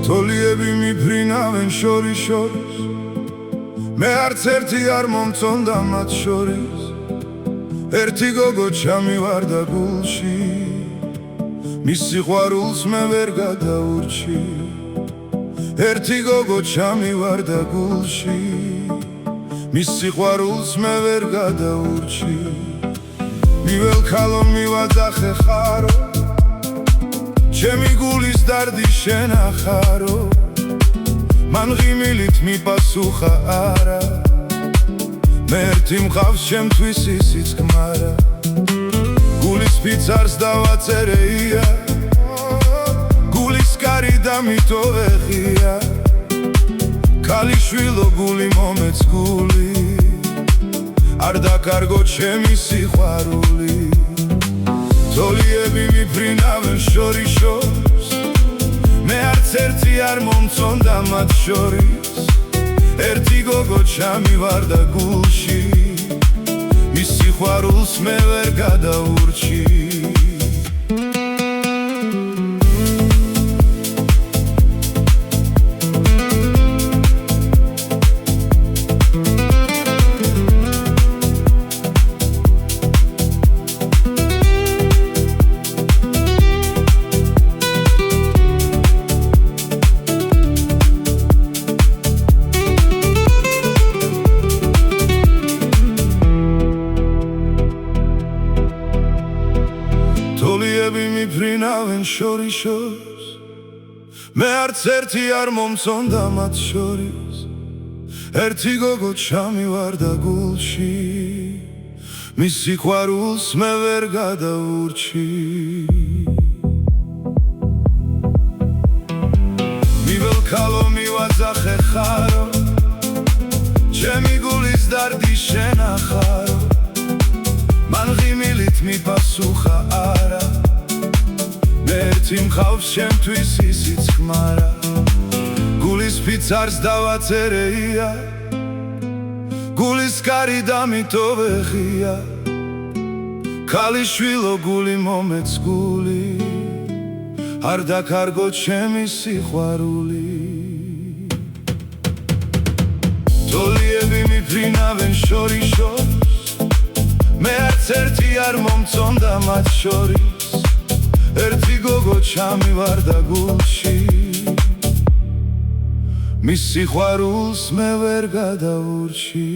თოლიები მიფრინავენ შორის მე არც ერთი არ მომწონდა მათ შორის ერთი გოგო ჩამივარდა გულში მის სიყვარულს მე ვერ გადაურჩი ერთი გოგო ჩამივარდა გულში მის სიყვარულს მე ვერ გადაურჩი მიվել ქალო მივაძახე ხარო ჩემი გულის დარდი შენ ახარო მან ღიმილით მიპასუხა არა მე ერთი მყავს ჩემთვის ისიც გმარა გულის ფიცარს დავაწერეია გულის კარი დამიტოვეხია ქალიშვილო გული მომეც გული არ დაკარგო ჩემი სიყვარული თოლიები მიფრინავენ შორის მე არც ერთი არ მომწონდა მათ შორის ერთი გოგო ჩამივარდა გულში მის სიყვარულს მე ვერ გადაურჩი თოლიები მიფრინავენ შორის მე არც ერთი არ მომწონდა მათ შორის ერთი გოგო ჩამივარდა გულში მის სიყვარულს მე ვერ გადაურჩი მიվել ქალო მივაძახე ხარო ჩემი გულის დარდი შენ ახარო მან ღიმილით მიპასუხა არა მე ერთი მყავს ჩემთვის ისიც გმარა გულის ფიცარს დავაწერეია გულის კარი დამიტოვეხია ქალიშვილო გული მომეც გული არ დაკარგო ჩემი სიყვარული თოლიები მიფრინავენ შორის მე არც ერთი არ მომწონდა მათ შორის ერთი გოგო ჩამივარდა გულში მის სიყვარულს მე ვერ გადაურჩი